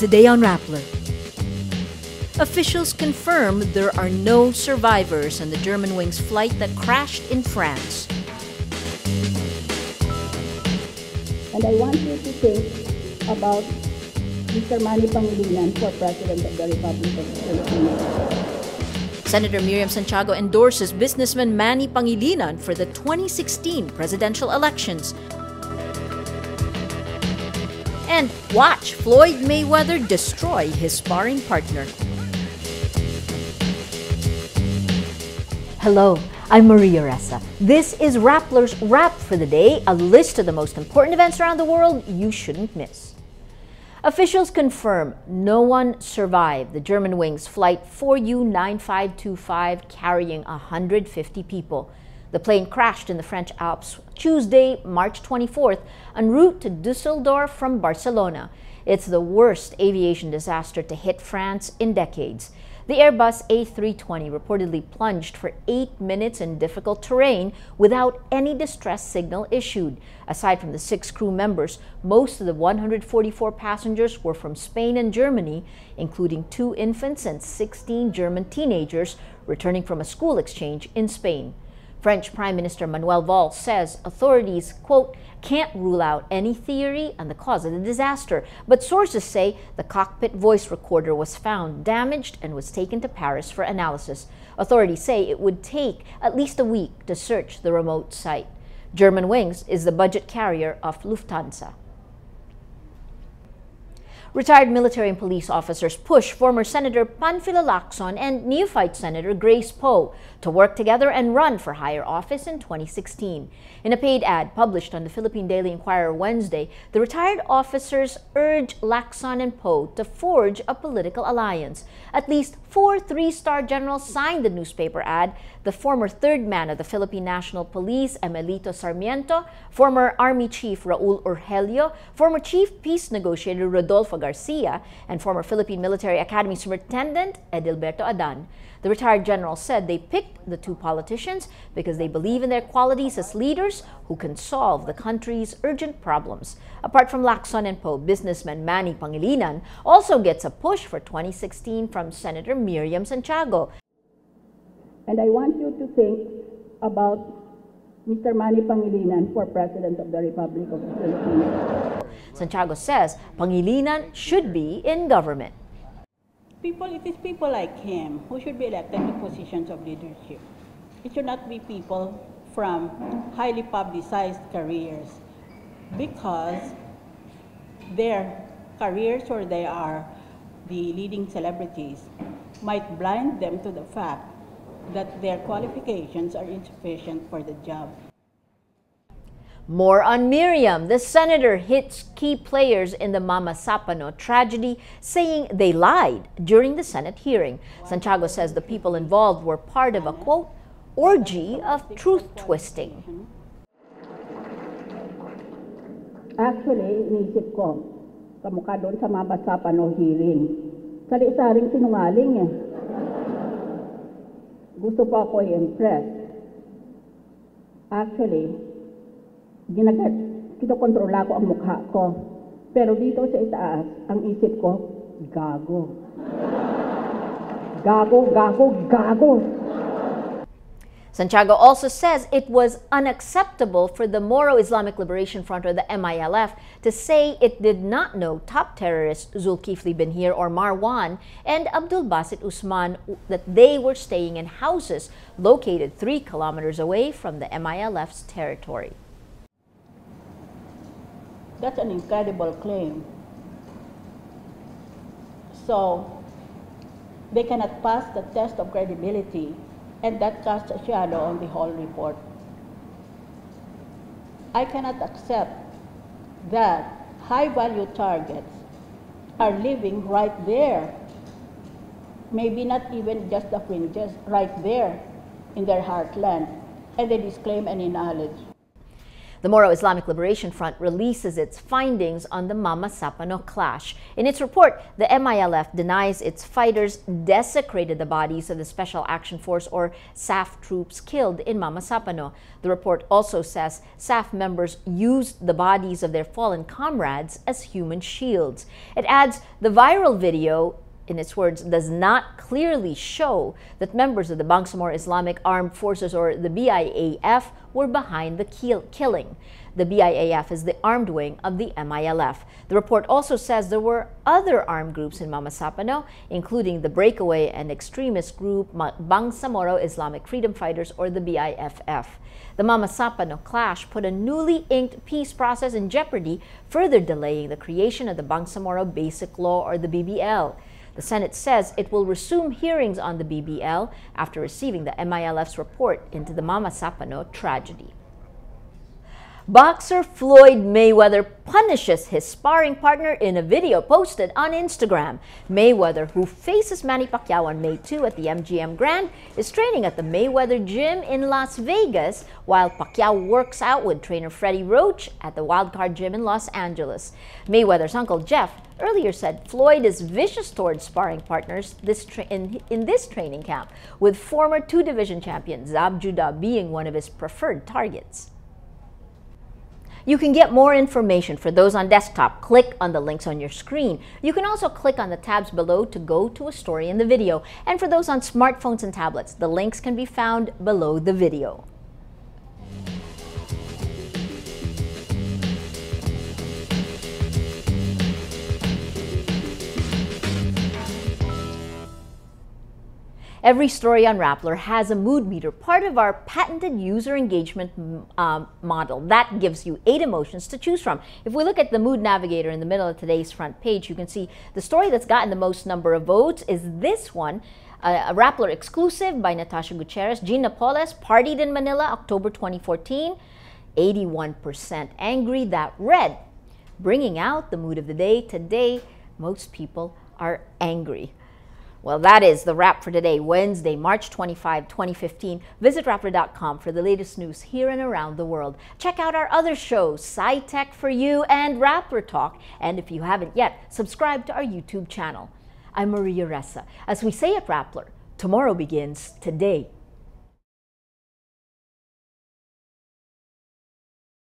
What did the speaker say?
Today on Rappler. Officials confirm there are no survivors on the Germanwings flight that crashed in France. And I want you to think about Mr. Manny Pangilinan for President of the Republic of the Philippines. Senator Miriam Santiago endorses businessman Manny Pangilinan for the 2016 presidential elections. And watch Floyd Mayweather destroy his sparring partner. Hello, I'm Maria Ressa. This is Rappler's Wrap for the day, a list of the most important events around the world you shouldn't miss. Officials confirm no one survived the Germanwings flight 4U9525 carrying 150 people. The plane crashed in the French Alps Tuesday, March 24th, en route to Düsseldorf from Barcelona. It's the worst aviation disaster to hit France in decades. The Airbus A320 reportedly plunged for 8 minutes in difficult terrain without any distress signal issued. Aside from the 6 crew members, most of the 144 passengers were from Spain and Germany, including 2 infants and 16 German teenagers returning from a school exchange in Spain. French Prime Minister Manuel Valls says authorities, quote, can't rule out any theory on the cause of the disaster, but sources say the cockpit voice recorder was found damaged and was taken to Paris for analysis. Authorities say it would take at least a week to search the remote site. Germanwings is the budget carrier of Lufthansa. Retired military and police officers push former Senator Panfilo Lacson and neophyte Senator Grace Poe to work together and run for higher office in 2016. In a paid ad published on the Philippine Daily Inquirer Wednesday, the retired officers urge Lacson and Poe to forge a political alliance. At least 4 3-star generals signed the newspaper ad: the former third man of the Philippine National Police, Emilito Sarmiento, former Army Chief Raul Urgelio, former Chief Peace Negotiator Rodolfo Garcia, and former Philippine Military Academy Superintendent Edilberto Adan. The retired general said they picked the 2 politicians because they believe in their qualities as leaders who can solve the country's urgent problems. Apart from Lacson and Poe, businessman Manny Pangilinan also gets a push for 2016 from Senator Miriam Santiago. And I want you to think about Mr. Manny Pangilinan for President of the Republic of the Philippines. Santiago says Pangilinan should be in government. It is people like him who should be elected to positions of leadership. It should not be people from highly publicized careers, because their careers, or they are the leading celebrities, might blind them to the fact that their qualifications are insufficient for the job. More on Miriam. The senator hits key players in the MAMASAPANO tragedy, saying they lied during the Senate hearing. Santiago says the people involved were part of a, quote, orgy of truth-twisting. Actually, inisip ko, kamukha doon sa MAMASAPANO hearing. Sari-saring sinungaling eh. Gusto pa ako i-impress. Actually, kinokontrola ko ang mukha ko. Pero dito sa itaas, ang isip ko, gago. Gago, gago, gago. Santiago also says it was unacceptable for the Moro Islamic Liberation Front, or the MILF, to say it did not know top terrorists Zulkifli Benhir or Marwan and Abdul Basit Usman, that they were staying in houses located 3 kilometers away from the MILF's territory. That's an incredible claim. So they cannot pass the test of credibility, and that casts a shadow on the whole report. I cannot accept that high-value targets are living right there, maybe not even just the fringes, right there in their heartland, and they disclaim any knowledge. The Moro Islamic Liberation Front releases its findings on the MAMASAPANO clash. In its report, the MILF denies its fighters desecrated the bodies of the Special Action Force or SAF troops killed in MAMASAPANO. The report also says SAF members used the bodies of their fallen comrades as human shields. It adds the viral video, in its words, does not clearly show that members of the Bangsamoro Islamic Armed Forces or the BIAF were behind the killing. The BIAF is the armed wing of the MILF. The report also says there were other armed groups in MAMASAPANO, including the breakaway and extremist group Bangsamoro Islamic Freedom Fighters or the BIFF. The MAMASAPANO clash put a newly inked peace process in jeopardy, further delaying the creation of the Bangsamoro Basic Law or the BBL. The Senate says it will resume hearings on the BBL after receiving the MILF's report into the MAMASAPANO tragedy. Boxer Floyd Mayweather punishes his sparring partner in a video posted on Instagram. Mayweather, who faces Manny Pacquiao on May 2 at the MGM Grand, is training at the Mayweather Gym in Las Vegas, while Pacquiao works out with trainer Freddie Roach at the Wildcard Gym in Los Angeles. Mayweather's uncle Jeff earlier said Floyd is vicious towards sparring partners in this training camp, with former two-division champion Zab Judah being one of his preferred targets. You can get more information for those on desktop. Click on the links on your screen. You can also click on the tabs below to go to a story in the video. And for those on smartphones and tablets, the links can be found below the video. Every story on Rappler has a mood meter, part of our patented user engagement model. That gives you 8 emotions to choose from. If we look at the mood navigator in the middle of today's front page, you can see the story that's gotten the most number of votes is this one, a Rappler exclusive by Natasha Gutierrez. Jean Napoles, partied in Manila, October 2014. 81% angry. That red, bringing out the mood of the day. Today, most people are angry. Well, that is the wrap for today, Wednesday, March 25, 2015. Visit Rappler.com for the latest news here and around the world. Check out our other shows, SciTech for You and Rappler Talk. And if you haven't yet, subscribe to our YouTube channel. I'm Maria Ressa. As we say at Rappler, tomorrow begins today.